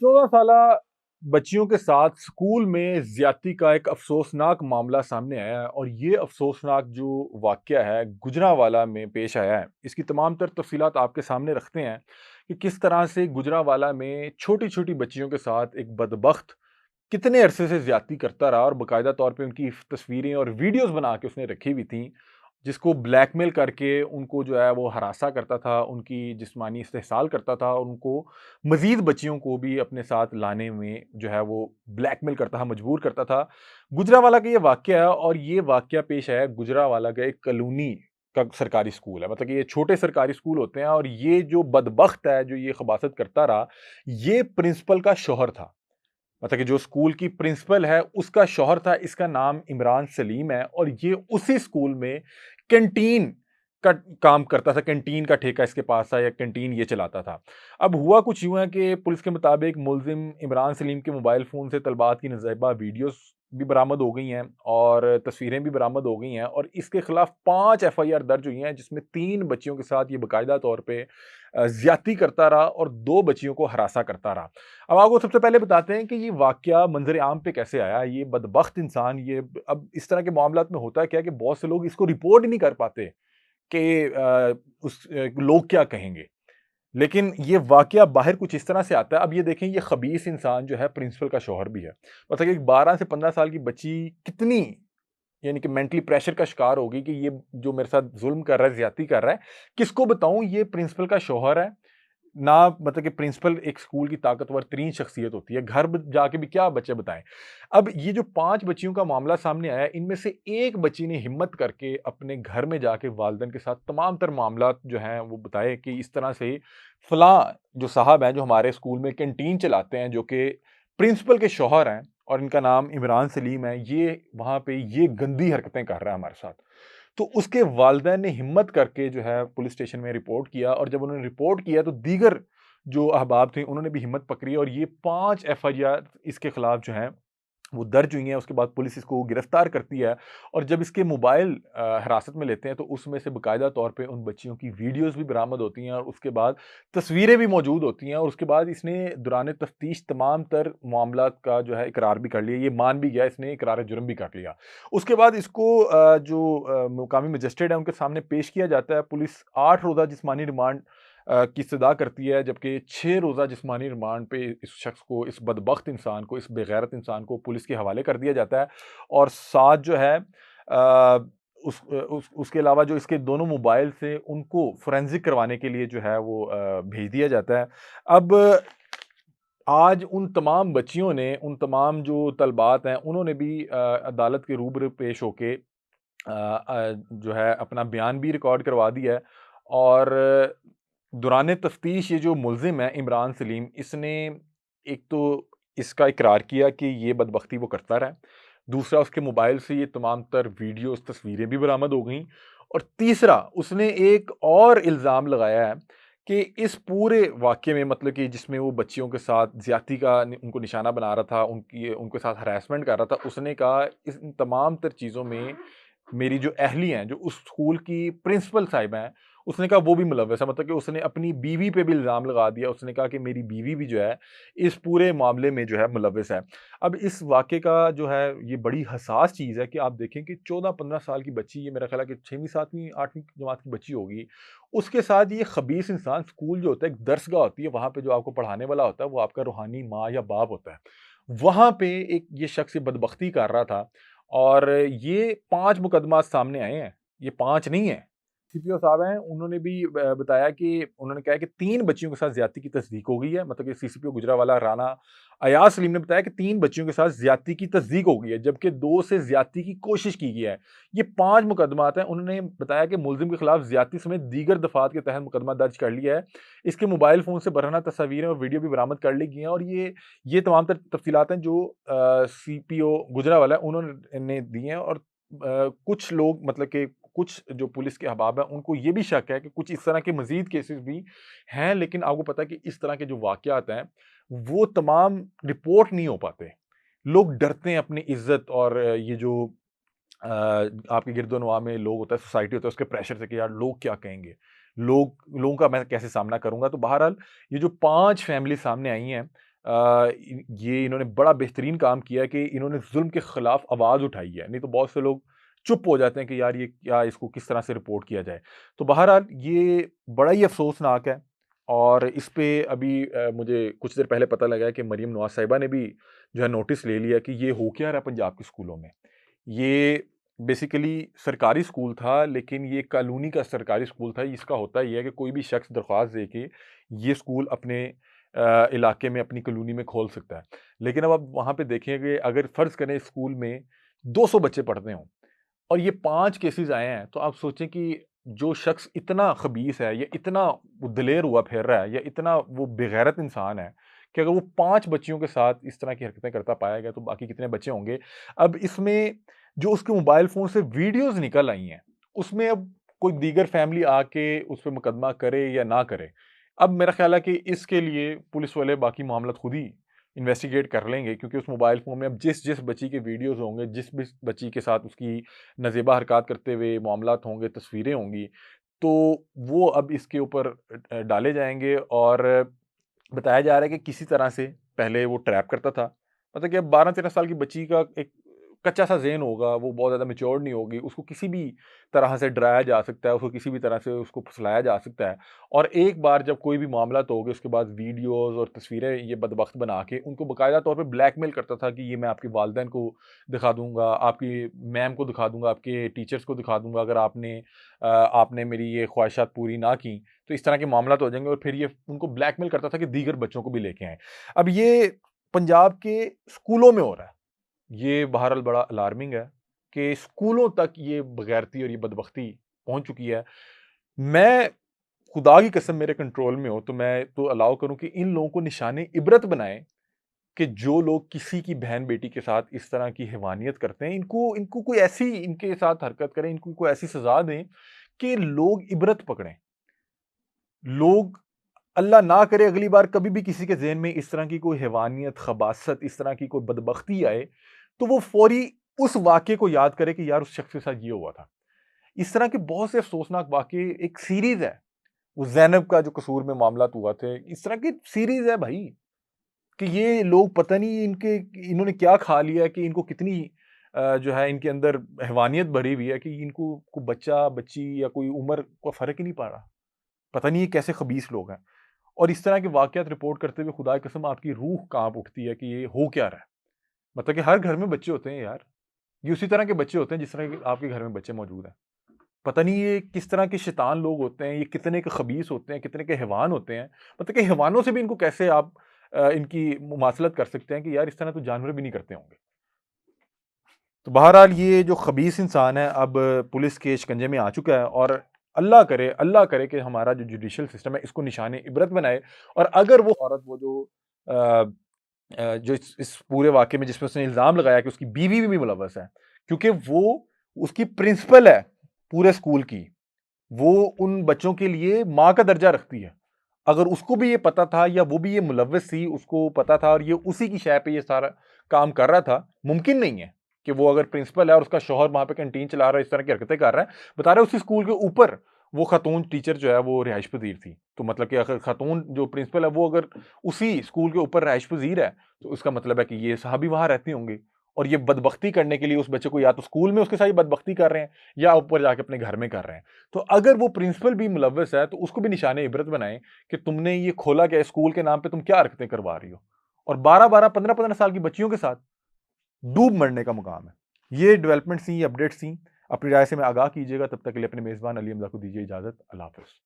14 साला बच्चियों के साथ स्कूल में ज्यादती का एक अफसोसनाक मामला सामने आया है और ये अफसोसनाक जो वाकया है गुजरांवाला में पेश आया है। इसकी तमाम तर तफसीलात आपके सामने रखते हैं कि किस तरह से गुजरांवाला में छोटी छोटी बच्चियों के साथ एक बदबख्त कितने अरसे से ज्यादती करता रहा और बाकायदा तौर पे उनकी तस्वीरें और वीडियोस बना के उसने रखी हुई थी, जिसको ब्लैकमेल करके उनको जो है वो हरासा करता था, उनकी जिस्मानी इस्तेहसाल करता था, उनको मज़ीद बच्चियों को भी अपने साथ लाने में जो है वो ब्लैकमेल करता था, मजबूर करता था। गुजरांवाला का ये वाक़या है और ये वाक़या पेश आया है गुजरांवाला का एक कॉलोनी का सरकारी स्कूल है। मतलब कि ये छोटे सरकारी स्कूल होते हैं और ये जो बदबख्त है, जो ये खबासत करता रहा, ये प्रिंसिपल का शौहर था। मतलब कि जो स्कूल की प्रिंसिपल है उसका शौहर था, इसका नाम इमरान सलीम है और ये उसी स्कूल में कैंटीन का काम करता था, कैंटीन का ठेका इसके पास था या कैंटीन ये चलाता था। अब हुआ कुछ यूं है कि पुलिस के मुताबिक मुलजिम इमरान सलीम के मोबाइल फोन से तलबात की नज़ेबा वीडियोस भी बरामद हो गई हैं और तस्वीरें भी बरामद हो गई हैं और इसके खिलाफ 5 FIR दर्ज हुई हैं, जिसमें 3 बच्चियों के साथ ये बाकायदा तौर पे ज्यादती करता रहा और 2 बच्चियों को हरासा करता रहा। अब आपको सबसे पहले बताते हैं कि ये वाक़या मंज़र आम पे कैसे आया। ये बदबख्त इंसान ये अब इस तरह के मामलात में होता क्या है कि बहुत से लोग इसको रिपोर्ट ही नहीं कर पाते कि लोग क्या कहेंगे। लेकिन ये वाक़या बाहर कुछ इस तरह से आता है। अब ये देखें, ये ख़बीस इंसान जो है प्रिंसिपल का शौहर भी है। मतलब कि 12 से 15 साल की बच्ची कितनी यानी कि मेंटली प्रेशर का शिकार होगी कि ये जो मेरे साथ ज़ुल्म कर रहा है, ज़्यादती कर रहा है, किसको बताऊँ, ये प्रिंसिपल का शौहर है। ना मतलब कि प्रिंसिपल एक स्कूल की ताकतवर तरीन शख्सियत होती है, घर जाके भी क्या बच्चे बताएं। अब ये जो 5 बच्चियों का मामला सामने आया, इनमें से एक बच्ची ने हिम्मत करके अपने घर में जाके वालदेन के साथ तमाम तर मामला जो हैं वो बताए कि इस तरह से फलां जो साहब हैं जो हमारे स्कूल में कैंटीन चलाते हैं, जो कि प्रिंसिपल के शौहर हैं और इनका नाम इमरान सलीम है, ये वहां पे ये गंदी हरकतें कर रहा है हमारे साथ। तो उसके वालिदैन ने हिम्मत करके जो है पुलिस स्टेशन में रिपोर्ट किया और जब उन्होंने रिपोर्ट किया तो दीगर जो अहबाब थे उन्होंने भी हिम्मत पकड़ी और ये 5 FIR इसके खिलाफ जो है वो दर्ज हुई हैं। उसके बाद पुलिस इसको गिरफ्तार करती है और जब इसके मोबाइल हिरासत में लेते हैं तो उसमें से बाकायदा तौर पे उन बच्चियों की वीडियोस भी बरामद होती हैं और उसके बाद तस्वीरें भी मौजूद होती हैं और उसके बाद इसने दौरान तफ्तीश तमाम तर मामलात का जो है इकरार भी कर लिया, ये मान भी गया, इसने इकरार जुर्म भी कर लिया। उसके बाद इसको जो मुकामी मजिस्ट्रेट है उनके सामने पेश किया जाता है। पुलिस 8 रोज़ा जिस्मानी रिमांड की इस्तदा करती है, जबकि 6 रोज़ा जिस्मानी रिमांड पे इस शख्स को, इस बदबख्त इंसान को, इस बेगैरत इंसान को पुलिस के हवाले कर दिया जाता है और साथ जो है उसके अलावा जो इसके दोनों मोबाइल से उनको फोरेंसिक करवाने के लिए जो है वो भेज दिया जाता है। अब आज उन तमाम बच्चियों ने, उन तमाम जो तलबात हैं, उन्होंने भी अदालत के रूबरू पेश होके जो है अपना बयान भी रिकॉर्ड करवा दिया है और दौरान तफ्तीश ये जो मुलजिम है इमरान सलीम, इसने एक तो इसका इकरार किया कि ये बदबख्ती वो करता रहा है। दूसरा, उसके मोबाइल से ये तमाम तर वीडियोस, तस्वीरें भी बरामद हो गई और तीसरा, उसने एक और इल्ज़ाम लगाया है कि इस पूरे वाक़ये में, मतलब कि जिसमें वो बच्चियों के साथ ज़्यादती का उनको निशाना बना रहा था, उनके साथ हरासमेंट कर रहा था, उसने कहा इस इन तमाम तर चीज़ों में मेरी जो अहली हैं, जो उस स्कूल की प्रिंसिपल साहिबा हैं, उसने कहा वो भी मुलव्वस है। मतलब कि उसने अपनी बीवी पे भी इल्ज़ाम लगा दिया। उसने कहा कि मेरी बीवी भी जो है इस पूरे मामले में जो है मुलव्वस है। अब इस वाक़ये का जो है ये बड़ी हसास चीज़ है कि आप देखें कि 14-15 साल की बच्ची, ये मेरा ख़्याल है कि 6वीं 7वीं 8वीं जमात की बच्ची होगी। उसके साथ ये ख़बीस इंसान, स्कूल जो होता है एक दरसगाह होती है, वहाँ पे जो आपको पढ़ाने वाला होता है वो आपका रूहानी माँ या बाप होता है। वहाँ पे एक ये शख़्स ये बदबख्ती कर रहा था और ये 5 मुकदमा सामने आए हैं, ये 5 नहीं है। सीपीओ साहब हैं, उन्होंने भी बताया कि उन्होंने कहा है कि 3 बच्चियों के साथ ज़्यादती की तस्दीक हो गई है। मतलब कि सीसीपीओ गुजरांवाला राना अयाज सलीम ने बताया कि 3 बच्चियों के साथ ज़्यादती की तस्दीक हो गई है, जबकि 2 से ज़्यादती की कोशिश की गई है। ये 5 मुकदमात हैं। उन्होंने बताया कि मुलज़िम के खिलाफ ज़्यादती समेत दीगर दफ़ात के तहत मुकदमा दर्ज कर लिया है। इसके मोबाइल फ़ोन से बरहना तस्वीरें और वीडियो भी बरामद कर ली गई हैं और ये तमाम तर तफ़सीलात हैं जो सीपीओ गुजरांवाला उन्होंने दी हैं और कुछ लोग, मतलब कि कुछ जो पुलिस के अहबाब हैं, उनको ये भी शक है कि कुछ इस तरह के मज़ीद केसेस भी हैं, लेकिन आपको पता है कि इस तरह के जो वाक़यात हैं, वो तमाम रिपोर्ट नहीं हो पाते। लोग डरते हैं अपनी इज़्ज़त और ये जो आपके गिरदो-नवाह में लोग होता है, सोसाइटी होता है, उसके प्रेशर से कि यार लोग क्या कहेंगे? लोगों का मैं कैसे सामना करूँगा? तो बहरहाल ये जो 5 फैमिली सामने आई हैं, یہ انہوں نے بڑا بہترین کام کیا کہ انہوں نے ظلم کے خلاف آواز اٹھائی ہے، نہیں تو بہت سے لوگ چپ ہو جاتے ہیں کہ یار یہ کیا، اس کو کس طرح سے رپورٹ کیا جائے۔ تو بہرحال یہ بڑا ہی افسوسناک ہے، اور اس پہ ابھی مجھے کچھ دیر پہلے پتہ لگا ہے کہ مریم نواز صاحبہ نے بھی جو ہے نوٹس لے لیا کہ یہ ہو کیا رہا ہے پنجاب کے اسکولوں میں۔ یہ بیسیکلی سرکاری اسکول تھا، لیکن یہ کالونی کا سرکاری اسکول تھا۔ اس کا ہوتا یہ ہے کہ کوئی بھی شخص درخواست دے کے یہ اسکول اپنے علاقے میں، اپنی کالونی میں کھول سکتا ہے، لیکن اب آپ وہاں پہ دیکھیں کہ اگر فرض کریں اسکول میں 200 بچے پڑھتے ہوں اور یہ 5 کیسز آئے ہیں، تو آپ سوچیں کہ جو شخص اتنا خبیث ہے، یا اتنا وہ دلیر ہوا پھر رہا ہے، یا اتنا وہ بغیرت انسان ہے کہ اگر وہ 5 بچیوں کے ساتھ اس طرح کی حرکتیں کرتا پایا گیا تو باقی کتنے بچے ہوں گے۔ اب اس میں جو اس کے موبائل فون سے ویڈیوز نکل آئی ہیں، اس میں اب کوئی دیگر فیملی آ کے اس پہ مقدمہ کرے یا نہ کرے، اب میرا خیال ہے کہ اس کے لیے پولیس والے باقی معاملات خود ہی انویسٹیگیٹ کر لیں گے، کیونکہ اس موبائل فون میں اب جس بچی کے ویڈیوز ہوں گے، جس بھی بچی کے ساتھ اس کی نازیبہ حرکات کرتے ہوئے معاملات ہوں گے، تصویریں ہوں گی، تو وہ اب اس کے اوپر ڈالے جائیں گے۔ اور بتایا جا رہا ہے کہ کسی طرح سے پہلے وہ ٹریپ کرتا تھا، مطلب کہ اب 12-13 سال کی بچی کا ایک کچا سا ذہن ہوگا، وہ بہت زیادہ میچور نہیں ہوگی، اس کو کسی بھی طرح سے ڈرایا جا سکتا ہے، اس کو کسی بھی طرح سے اس کو پھسلایا جا سکتا ہے، اور ایک بار جب کوئی بھی معاملات ہو گئے اس کے بعد ویڈیوز اور تصویریں یہ بدبخت بنا کے ان کو باقاعدہ طور پہ بلیک میل کرتا تھا کہ یہ میں آپ کے والدین کو دکھا دوں گا، آپ کی میم کو دکھا دوں گا، آپ کے ٹیچرز کو دکھا دوں گا، اگر آپ نے میری یہ خواہشات پوری نہ کی تو اس طرح کے معاملات ہو جائیں گے، اور پھر یہ ان کو بلیک میل کرتا تھا کہ دیگر بچوں کو بھی لے کے آئیں۔ اب یہ پنجاب کے اسکولوں میں ہو رہا ہے، یہ بہرحال بڑا الارمنگ ہے کہ اسکولوں تک یہ بغیرتی اور یہ بدبختی پہنچ چکی ہے۔ میں خدا کی قسم میرے کنٹرول میں ہو تو میں تو الاؤ کروں کہ ان لوگوں کو نشان عبرت بنائیں کہ جو لوگ کسی کی بہن بیٹی کے ساتھ اس طرح کی حیوانیت کرتے ہیں، ان کو کوئی ایسی ان کے ساتھ حرکت کریں، ان کو کوئی ایسی سزا دیں کہ لوگ عبرت پکڑیں، لوگ اللہ نہ کرے اگلی بار کبھی بھی کسی کے ذہن میں اس طرح کی کوئی حیوانیت، خباثت، اس طرح کی کوئی بدبختی آئے تو وہ فوری اس واقعے کو یاد کرے کہ یار اس شخص کے ساتھ یہ ہوا تھا۔ اس طرح کے بہت سے افسوسناک واقعے، ایک سیریز ہے، وہ زینب کا جو قصور میں معاملات ہوا تھے، اس طرح کی سیریز ہے بھائی، کہ یہ لوگ پتہ نہیں انہوں نے کیا کھا لیا ہے کہ ان کو کتنی جو ہے ان کے اندر حیوانیت بھری ہوئی ہے کہ ان کو کوئی بچہ بچی یا کوئی عمر کا فرق ہی نہیں پڑ رہا، پتہ نہیں یہ کیسے خبیث لوگ ہیں۔ اور اس طرح کے واقعات رپورٹ کرتے ہوئے خدا کی قسم آپ کی روح کانپ اٹھتی ہے کہ یہ ہو کیا رہا ہے۔ مطلب کہ ہر گھر میں بچے ہوتے ہیں یار، یہ اسی طرح کے بچے ہوتے ہیں جس طرح کے آپ کے گھر میں بچے موجود ہیں۔ پتہ نہیں یہ کس طرح کے شیطان لوگ ہوتے ہیں، یہ کتنے کے خبیث ہوتے ہیں، کتنے کے حیوان ہوتے ہیں، مطلب کہ حیوانوں سے بھی ان کو کیسے آپ ان کی مماثلت کر سکتے ہیں کہ یار اس طرح تو جانور بھی نہیں کرتے ہوں گے۔ تو بہرحال یہ جو خبیث انسان ہے اب پولیس کے شکنجے میں آ چکا ہے، اور اللہ کرے کہ ہمارا جو جوڈیشل سسٹم ہے اس کو نشان عبرت بنائے، اور اگر وہ عورت، وہ جو اس پورے واقعے میں جس میں اس نے الزام لگایا کہ اس کی بیوی بھی ملوث ہے، کیونکہ وہ اس کی پرنسپل ہے پورے اسکول کی، وہ ان بچوں کے لیے ماں کا درجہ رکھتی ہے، اگر اس کو بھی یہ پتا تھا یا وہ بھی یہ ملوث تھی، اس کو پتا تھا اور یہ اسی کی شے پہ یہ سارا کام کر رہا تھا، ممکن نہیں ہے کہ وہ اگر پرنسپل ہے اور اس کا شوہر وہاں پہ کینٹین چلا رہا ہے، اس طرح کی حرکتیں کر رہا ہے، بتا رہا ہے اسی اسکول کے اوپر وہ خاتون ٹیچر جو ہے وہ رہائش پذیر تھی، تو مطلب کہ اگر خاتون جو پرنسپل ہے وہ اگر اسی اسکول کے اوپر رہائش پذیر ہے تو اس کا مطلب ہے کہ یہ صحابی وہاں رہتے ہوں گے، اور یہ بدبختی کرنے کے لیے اس بچے کو یا تو اسکول میں اس کے ساتھ بدبختی کر رہے ہیں یا اوپر جا کے اپنے گھر میں کر رہے ہیں۔ تو اگر وہ پرنسپل بھی ملوث ہے تو اس کو بھی نشان عبرت بنائیں کہ تم نے یہ کھولا کہ اسکول کے نام پہ تم کیا حرکتیں کروا رہی ہو، اور 12-15 سال کی بچیوں کے ساتھ ڈوب مرنے کا مقام ہے۔ یہ ڈیولپمنٹ تھیں، یہ اپڈیٹس تھیں، اپنی رائے سے میں آگاہ کیجیے گا، تب تک کے لیے اپنے میزبان علی حمزہ کو دیجیے اجازت، اللہ حافظ۔